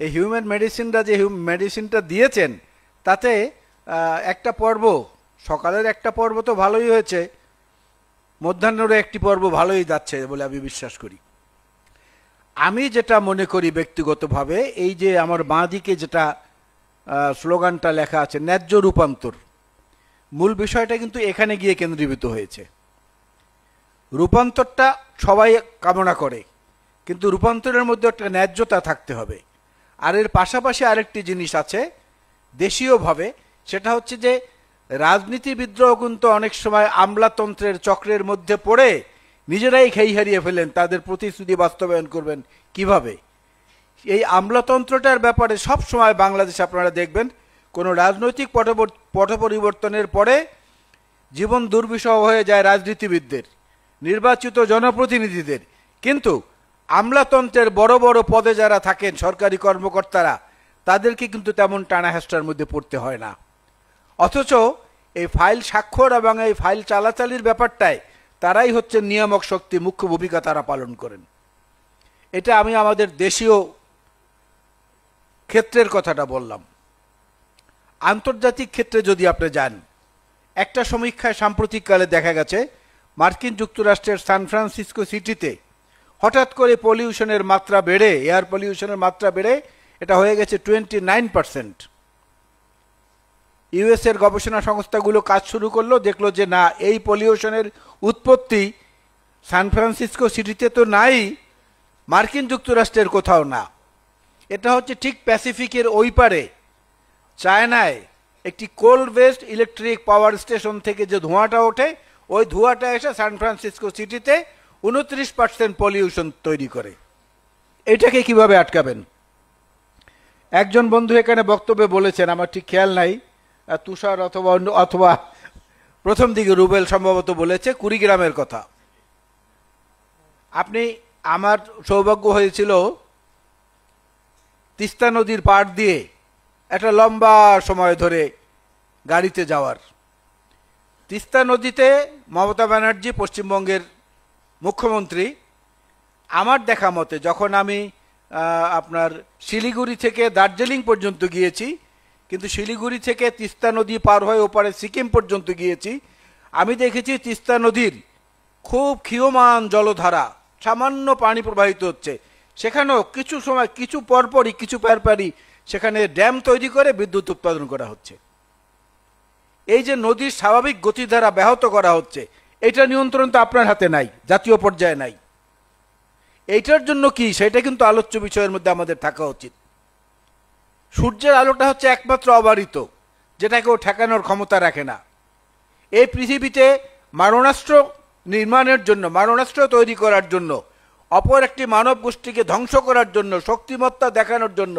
এই হিউম্যান মেডিসিনটা যে মেডিসিনটা দিয়েছেন তাতে একটা পর্ব সকালের একটা পর্ব তো ভালোই হয়েছে, মধ্যাহ্নেরও একটি পর্ব ভালোই যাচ্ছে বলে আমি বিশ্বাস করি। আমি যেটা মনে করি ব্যক্তিগতভাবে, এই যে আমার বাঁ দিকে যেটা স্লোগানটা লেখা আছে ন্যায্য রূপান্তর, মূল বিষয়টা কিন্তু এখানে গিয়ে কেন্দ্রীভূত হয়েছে। রূপান্তরটা সবাই কামনা করে, কিন্তু রূপান্তরের মধ্যে একটা ন্যায্যতা থাকতে হবে। আর এর পাশাপাশি আরেকটি জিনিস আছে দেশীয়ভাবে, সেটা হচ্ছে যে রাজনীতিবিদরাও কিন্তু অনেক সময় আমলাতন্ত্রের চক্রের মধ্যে পড়ে নিজেরাই খেই হারিয়ে ফেলেন তাদের প্রতিশ্রুতি বাস্তবায়ন করবেন কিভাবে। এই আমলাতন্ত্রটার ব্যাপারে সব সময় বাংলাদেশে আপনারা দেখবেন কোনো রাজনৈতিক পট পরিবর্তনের পরে জীবন দুর্বিষহ হয়ে যায় রাজনীতিবিদদের, নির্বাচিত জনপ্রতিনিধিদের, কিন্তু আমলাতন্ত্রের বড় বড় পদে যারা থাকেন সরকারি কর্মকর্তারা, তাদেরকে কিন্তু তেমন টানা হেঁচড়ার মধ্যে পড়তে হয় না। অথচ এই ফাইল স্বাক্ষর এবং এই ফাইল চালাচালির ব্যাপারটায় তারাই হচ্ছে নিয়ামক শক্তি, মুখ্য ভূমিকা তারা পালন করেন। এটা আমি আমাদের দেশীয় ক্ষেত্রের কথাটা বললাম। আন্তর্জাতিক ক্ষেত্রে যদি আপনি যান, একটা সমীক্ষায় সাম্প্রতিককালে দেখা গেছে মার্কিন যুক্তরাষ্ট্রের সান ফ্রান্সিসকো সিটিতে হঠাৎ করে পলিউশনের মাত্রা বেড়ে, এয়ার পলিউশনের মাত্রা বেড়ে এটা হয়ে গেছে 29%। ইউএস এর গবেষণা সংস্থাগুলো কাজ শুরু করলো, দেখলো যে না, এই পলিউশনের উৎপত্তি সান ফ্রান্সিসকো সিটিতে তো নাই, মার্কিন যুক্তরাষ্ট্রের কোথাও না, এটা হচ্ছে ঠিক প্যাসিফিকের ওই পারে চায়নায় একটি কোল বেসড ইলেকট্রিক পাওয়ার স্টেশন থেকে যে ধোঁয়াটা ওঠে, ওই ধোঁয়াটা এসে সান ফ্রান্সিসকো সিটিতে 29% পলিউশন তৈরি করে। এটাকে কিভাবে আটকাবেন? একজন বন্ধু এখানে বক্তব্যে বলেছেন, আমার ঠিক খেয়াল নাই, তুষার অথবা প্রথম দিকে রুবেল সম্ভবত বলেছে কুড়িগ্রামের কথা। আমার সৌভাগ্য হয়েছিল তিস্তা নদীর পাড় দিয়ে একটা লম্বা সময় ধরে গাড়িতে যাওয়ার। তিস্তা নদীতে মমতা ব্যানার্জি পশ্চিমবঙ্গের মুখ্যমন্ত্রী, আমার দেখা মতে যখন আমি আপনার শিলিগুড়ি থেকে দার্জিলিং পর্যন্ত গিয়েছি, কিন্তু শিলিগুড়ি থেকে তিস্তা নদী পার হয়ে ওপারে সিকিম পর্যন্ত গিয়েছি, আমি দেখেছি তিস্তা নদীর খুব ক্ষীয়মান জলধারা, সামান্য পানি প্রবাহিত হচ্ছে, সেখানেও কিছু সময় কিছু পরপরই কিছু পারপারই সেখানে ড্যাম তৈরি করে বিদ্যুৎ উৎপাদন করা হচ্ছে। এই যে নদীর স্বাভাবিক গতিধারা ব্যাহত করা হচ্ছে, এটা নিয়ন্ত্রণ তো আপনার হাতে নাই, জাতীয় পর্যায়ে নাই। এইটার জন্য কি, সেটা কিন্তু আলোচ্য বিষয়ের মধ্যে আমাদের থাকা উচিত। সূর্যের আলোটা হচ্ছে একমাত্র অবারিত, যেটা কেউ ঠেকানোর ক্ষমতা রাখে না। এই পৃথিবীতে মারণাস্ত্র নির্মাণের জন্য, মারণাস্ত্র তৈরি করার জন্য, অপর একটি মানব গোষ্ঠীকে ধ্বংস করার জন্য, শক্তিমত্তা দেখানোর জন্য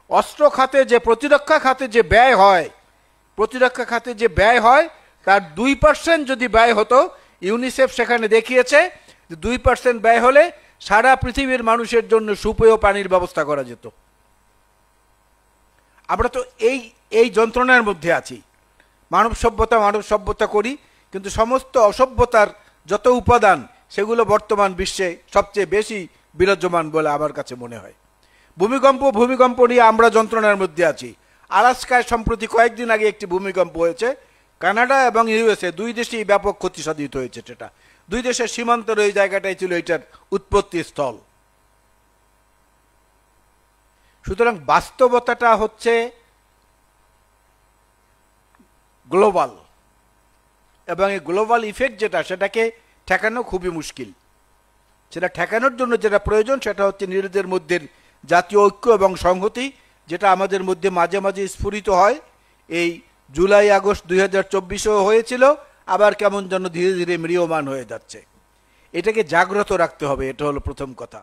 অস্ত্র খাতে যে প্রতিরক্ষা খাতে যে ব্যয় হয়, প্রতিরক্ষা খাতে যে ব্যয় হয় তার 2% যদি ব্যয় হতো, ইউনিসেফ সেখানে দেখিয়েছে 2% ব্যয় হলে সারা পৃথিবীর মানুষের জন্য সুপেয় পানির ব্যবস্থা করা যেত। আমরা তো এই যন্ত্রণার মধ্যে আছি। মানব সভ্যতা করি, কিন্তু সমস্ত অসভ্যতার যত উপাদান সেগুলো বর্তমান বিশ্বে সবচেয়ে বেশি বিরাজমান বলে আমার কাছে মনে হয়। ভূমিকম্প নিয়ে আমরা যন্ত্রণার মধ্যে আছি। আলাস্কায় সম্প্রতি কয়েকদিন আগে একটি ভূমিকম্প হয়েছে, কানাডা এবং ইউএসএ দুই দেশেই ব্যাপক ক্ষতি সাধিত হয়েছে। সেটা দুই দেশের সীমান্তের ওই জায়গাটাই ছিল এটার উৎপত্তি স্থল। সুতরাং বাস্তবতাটা হচ্ছে গ্লোবাল, এবং এই গ্লোবাল ইফেক্ট যেটা, সেটাকে ঠেকানো খুবই মুশকিল। সেটা ঠেকানোর জন্য যেটা প্রয়োজন সেটা হচ্ছে নিজেদের মধ্যে জাতীয় ঐক্য এবং সংহতি, যেটা আমাদের মধ্যে মাঝে মাঝে স্ফুরিত হয়। এই জুলাই আগস্ট 2024-এও হয়েছিল, আবার কেমন যেন ধীরে ধীরে ম্রিয়মান হয়ে যাচ্ছে। এটাকে জাগ্রত রাখতে হবে, এটা হলো প্রথম কথা।